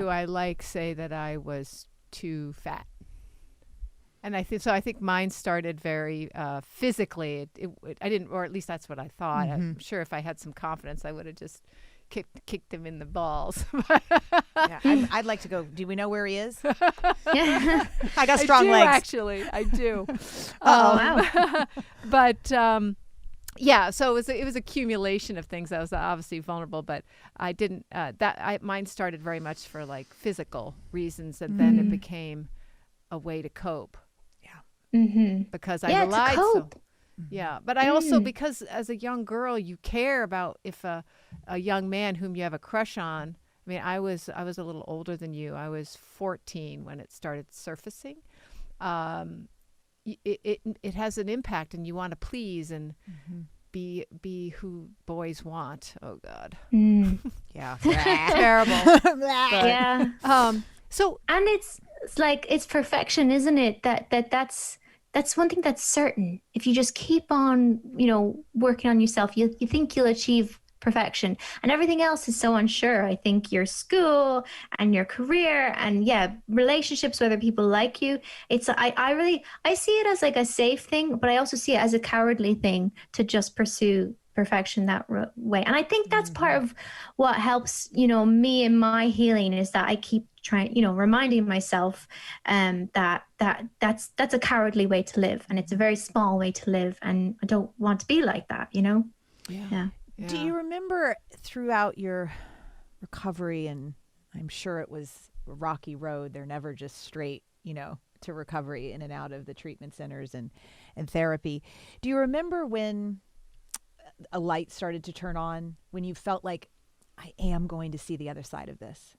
who I like say that I was too fat. And I think mine started very physically. I didn't, or at least that's what I thought. I'm sure if I had some confidence, I would have just kicked him in the balls. I'd like to go. Do we know where he is? I got strong legs. Actually, I do. Wow. But yeah, so it was accumulation of things. I was obviously vulnerable, but I didn't. Mine started very much for like physical reasons, and then it became a way to cope. Because I relied so. Yeah, but I also, because as a young girl, you care about if a young man whom you have a crush on. I mean, I was a little older than you. I was 14 when it started surfacing. It has an impact, and you want to please and be who boys want. Oh God. Yeah. Terrible. Yeah. So, and it's like, it's perfection, isn't it? That's one thing that's certain. If you just keep on, working on yourself, you think you'll achieve perfection, and everything else is so unsure. I think your school and your career and relationships, whether people like you, I see it as like a safe thing, but I also see it as a cowardly thing to just pursue perfection that way. And I think that's part of what helps, me in my healing, is that I keep trying, reminding myself that's a cowardly way to live, and it's a very small way to live, and I don't want to be like that, Yeah. Do you remember throughout your recovery, and I'm sure it was a rocky road, they're never just straight, to recovery in and out of the treatment centers and therapy. Do you remember when a light started to turn on, when you felt like, I am going to see the other side of this?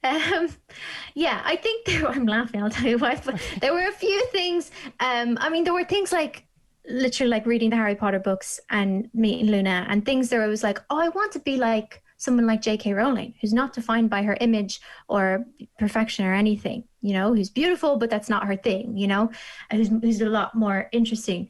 I think I'm laughing, I'll tell you why, but there were a few things. There were things like literally like reading the Harry Potter books and meeting Luna, and things that I was like, oh, I want to be like someone like J.K. Rowling, who's not defined by her image or perfection or anything, who's beautiful, but that's not her thing, who's a lot more interesting.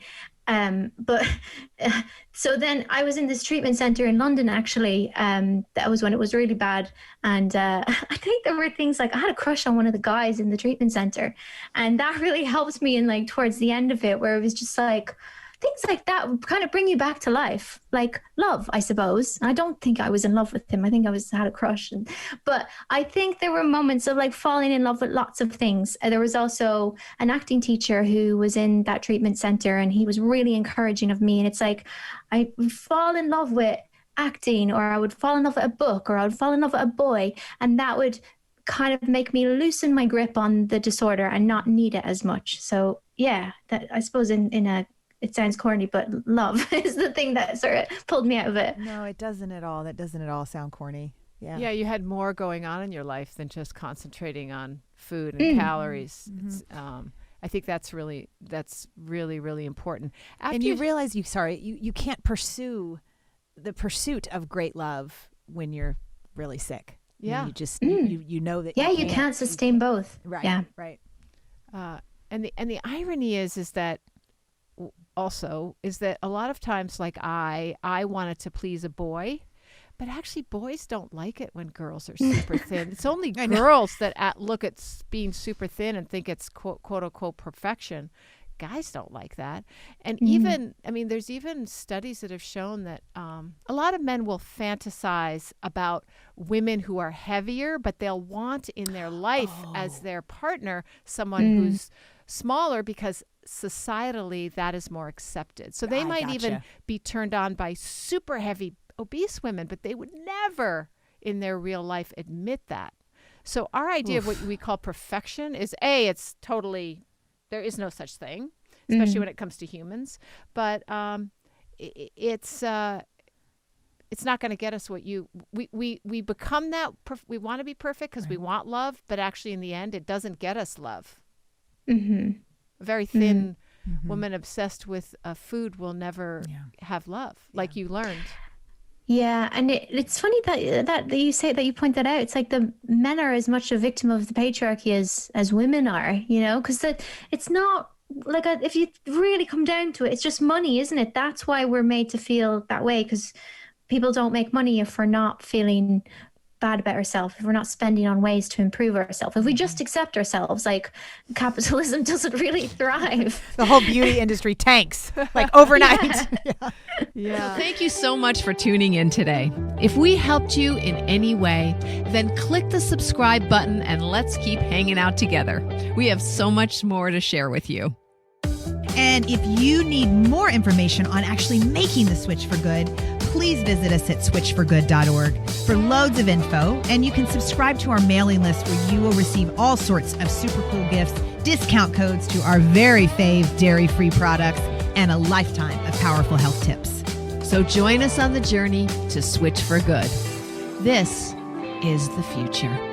So then I was in this treatment center in London, actually. That was when it was really bad. And I think there were things like, I had a crush on one of the guys in the treatment center. And that really helped me in like towards the end of it, where it was just like, things like that kind of bring you back to life, like love, I suppose. I don't think I was in love with him. I think I had a crush. But I think there were moments of like falling in love with lots of things. There was also an acting teacher who was in that treatment center, and he was really encouraging of me. And it's like, I would fall in love with acting, or I would fall in love with a book, or I would fall in love with a boy. And that would kind of make me loosen my grip on the disorder and not need it as much. So yeah, that I suppose it sounds corny, but love is the thing that sort of pulled me out of it. No, it doesn't at all. That doesn't at all sound corny. Yeah. Yeah, you had more going on in your life than just concentrating on food and calories. I think that's really, really important. And you realize you can't pursue the pursuit of great love when you're really sick. Yeah. You just, you know that. Yeah, you can't sustain both. Right. Yeah. Right. And the irony is that a lot of times, like I wanted to please a boy, but actually boys don't like it when girls are super thin. It's only girls that look at being super thin and think it's quote unquote perfection. Guys don't like that. And even, there's even studies that have shown that a lot of men will fantasize about women who are heavier, but they'll want in their life as their partner someone who's smaller, because societally that is more accepted. So they might even be turned on by super heavy obese women, but they would never in their real life admit that. So our idea of what we call perfection is it's totally, there is no such thing, especially when it comes to humans. But it's not going to get us what we become that. We want to be perfect because we want love, but actually in the end, it doesn't get us love. A very thin woman obsessed with food will never have love, like you learned. Yeah, and it's funny that you say that, you point that out. It's like the men are as much a victim of the patriarchy as women are, because it's not like if you really come down to it, it's just money, isn't it? That's why we're made to feel that way, because people don't make money if we're not feeling bad about ourselves, if we're not spending on ways to improve ourselves, if we just accept ourselves, like, capitalism doesn't really thrive. The whole beauty industry tanks like overnight. Yeah. Thank you so much for tuning in today. If we helped you in any way, then click the subscribe button and let's keep hanging out together. We have so much more to share with you. And if you need more information on actually making the switch for good, please visit us at switchforgood.org for loads of info. And you can subscribe to our mailing list where you will receive all sorts of super cool gifts, discount codes to our very fave dairy-free products, and a lifetime of powerful health tips. So join us on the journey to switch for good. This is the future.